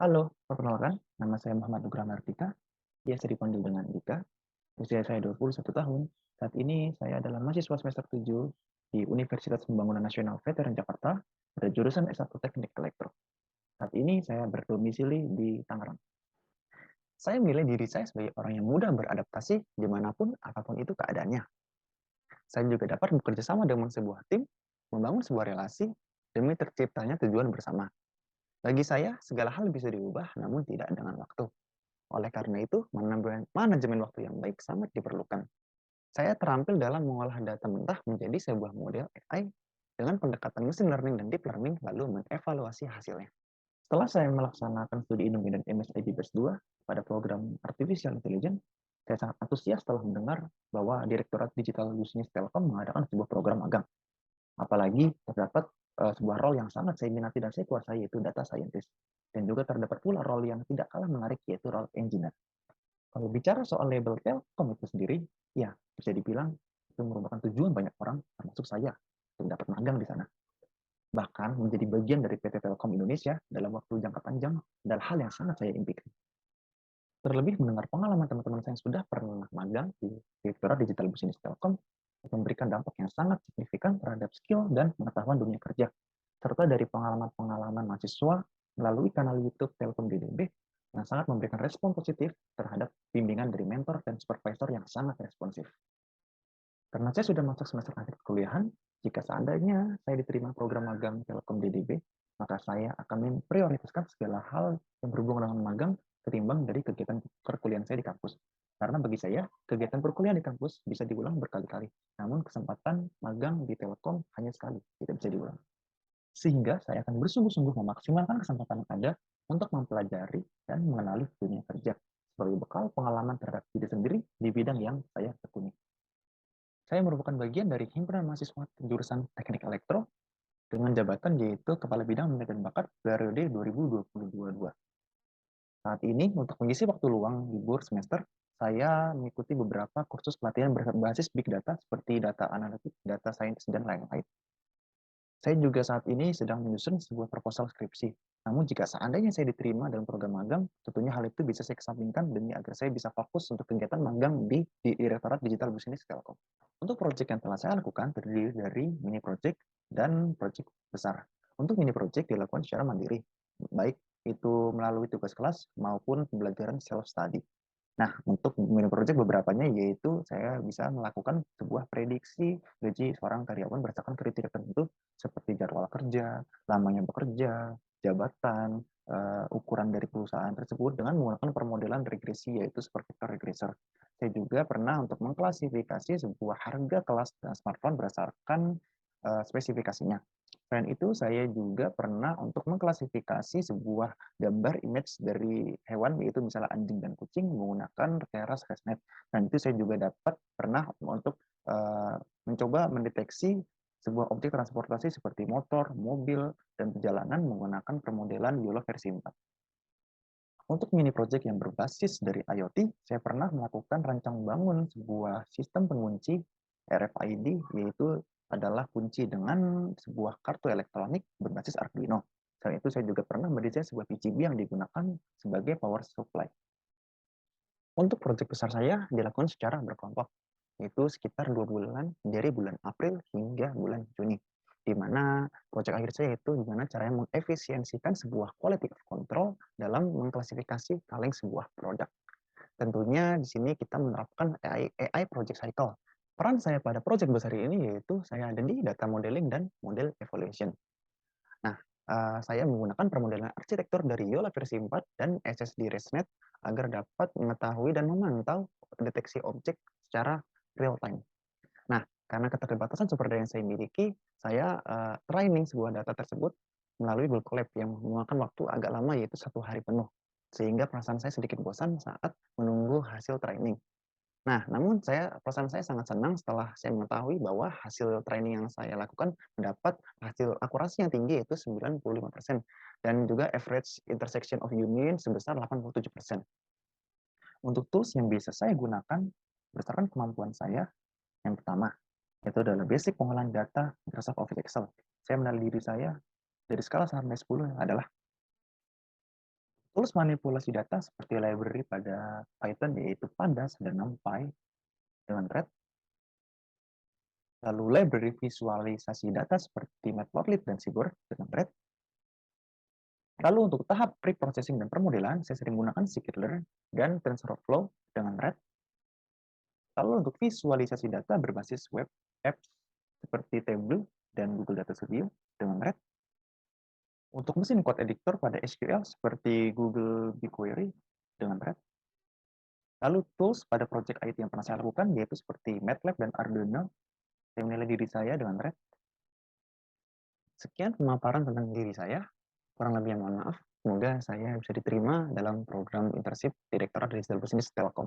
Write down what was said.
Halo, perkenalkan, nama saya Muhammad Nugraha Mardika, biasa dipanggil dengan Dika. Usia saya 21 tahun. Saat ini saya adalah mahasiswa semester 7 di Universitas Pembangunan Nasional Veteran Jakarta pada jurusan S1 Teknik Elektro. Saat ini saya berdomisili di Tangerang. Saya menilai diri saya sebagai orang yang mudah beradaptasi dimanapun apapun itu keadaannya. Saya juga dapat bekerja sama dengan sebuah tim, membangun sebuah relasi, demi terciptanya tujuan bersama. Bagi saya, segala hal bisa diubah namun tidak dengan waktu. Oleh karena itu, manajemen waktu yang baik sangat diperlukan. Saya terampil dalam mengolah data mentah menjadi sebuah model AI dengan pendekatan machine learning dan deep learning, lalu mengevaluasi hasilnya. Setelah saya melaksanakan studi Indomie dan MSIB Batch 2 pada program Artificial Intelligence, saya sangat antusias setelah mendengar bahwa Direktorat Digital Bisnis Telkom mengadakan sebuah program magang. Apalagi terdapat sebuah role yang sangat saya minati dan saya kuasai, yaitu data scientist. Dan juga terdapat pula role yang tidak kalah menarik, yaitu role engineer. Kalau bicara soal label Telkom itu sendiri, ya bisa dibilang itu merupakan tujuan banyak orang, termasuk saya, untuk dapat magang di sana. Bahkan menjadi bagian dari PT Telkom Indonesia dalam waktu jangka panjang adalah hal yang sangat saya impikan. Terlebih mendengar pengalaman teman-teman saya yang sudah pernah magang di Direktorat Digital Business Telkom memberikan dampak yang sangat signifikan terhadap skill dan pengetahuan dunia kerja, serta dari pengalaman-pengalaman mahasiswa melalui kanal YouTube Telkom DDB yang sangat memberikan respon positif terhadap bimbingan dari mentor dan supervisor yang sangat responsif. Karena saya sudah masuk semester akhir kuliahan, jika seandainya saya diterima program magang Telkom DDB, maka saya akan memprioritaskan segala hal yang berhubungan dengan magang ketimbang dari kegiatan perkuliahan saya di kampus. Karena bagi saya, kegiatan perkuliahan di kampus bisa diulang berkali-kali, namun kesempatan magang di Telkom hanya sekali, tidak bisa diulang. Sehingga saya akan bersungguh-sungguh memaksimalkan kesempatan yang ada untuk mempelajari dan mengenali dunia kerja sebagai bekal pengalaman terhadap diri sendiri di bidang yang saya tekuni. Saya merupakan bagian dari himpunan mahasiswa jurusan Teknik Elektro dengan jabatan yaitu Kepala Bidang Minat dan Bakat periode 2022. Saat ini, untuk mengisi waktu luang libur semester, saya mengikuti beberapa kursus pelatihan berbasis Big Data seperti data analitik, data science, dan lain-lain. Saya juga saat ini sedang menyusun sebuah proposal skripsi. Namun jika seandainya saya diterima dalam program magang, tentunya hal itu bisa saya kesampingkan demi agar saya bisa fokus untuk kegiatan magang di Direktorat Digital Business Telkom. Untuk proyek yang telah saya lakukan terdiri dari mini project dan proyek besar. Untuk mini project dilakukan secara mandiri, baik itu melalui tugas kelas maupun pembelajaran self-study. Nah, untuk mini project beberapanya yaitu saya bisa melakukan sebuah prediksi gaji seorang karyawan berdasarkan kriteria tertentu seperti jadwal kerja, lamanya bekerja, jabatan, ukuran dari perusahaan tersebut dengan menggunakan permodelan regresi yaitu seperti regressor. Saya juga pernah untuk mengklasifikasi sebuah harga kelas smartphone berdasarkan spesifikasinya. Selain itu, saya juga pernah untuk mengklasifikasi sebuah gambar image dari hewan, yaitu misalnya anjing dan kucing menggunakan Keras ResNet. Dan itu saya juga dapat pernah untuk mencoba mendeteksi sebuah objek transportasi seperti motor, mobil, dan perjalanan menggunakan permodelan YOLO versi 4. Untuk mini project yang berbasis dari IoT, saya pernah melakukan rancang bangun sebuah sistem pengunci RFID, yaitu adalah kunci dengan sebuah kartu elektronik berbasis Arduino. Selain itu, saya juga pernah mendesain sebuah PCB yang digunakan sebagai power supply. Untuk proyek besar saya dilakukan secara berkelompok, yaitu sekitar 2 bulan dari bulan April hingga bulan Juni. Di mana proyek akhir saya itu gimana caranya mengefisiensikan sebuah quality control dalam mengklasifikasi kaleng sebuah produk. Tentunya di sini kita menerapkan AI project cycle. Peran saya pada proyek besar ini yaitu saya ada di data modeling dan model evaluation. Nah, saya menggunakan permodelan arsitektur dari Yola versi 4 dan SSD ResNet agar dapat mengetahui dan memantau deteksi objek secara real time. Nah, karena keterbatasan sumber daya yang saya miliki, saya training sebuah data tersebut melalui Google Colab yang memakan waktu agak lama yaitu 1 hari penuh. Sehingga perasaan saya sedikit bosan saat menunggu hasil training. Nah, namun perasaan saya sangat senang setelah saya mengetahui bahwa hasil training yang saya lakukan mendapat hasil akurasi yang tinggi yaitu 95% dan juga average intersection of union sebesar 87%. Untuk tools yang bisa saya gunakan berdasarkan kemampuan saya, yang pertama, itu adalah basic pengolahan data Microsoft Office Excel. Saya mengenali diri saya dari skala 1 sampai 10 adalah Tools manipulasi data seperti library pada Python yaitu Pandas dan NumPy dengan Red. Lalu library visualisasi data seperti Matplotlib dan Seaborn dengan Red. Lalu untuk tahap pre-processing dan permodelan, saya sering menggunakan scikit-learn dan TensorFlow dengan Red. Lalu untuk visualisasi data berbasis web apps seperti Tableau dan Google Data Studio dengan Red. Untuk mesin code editor pada SQL seperti Google BigQuery dengan Red. Lalu tools pada project IT yang pernah saya lakukan yaitu seperti MATLAB dan Arduino. Saya menilai diri saya dengan Red. Sekian pemaparan tentang diri saya. Kurang lebihnya mohon maaf. Semoga saya bisa diterima dalam program internship Direktorat Digital Business Telkom.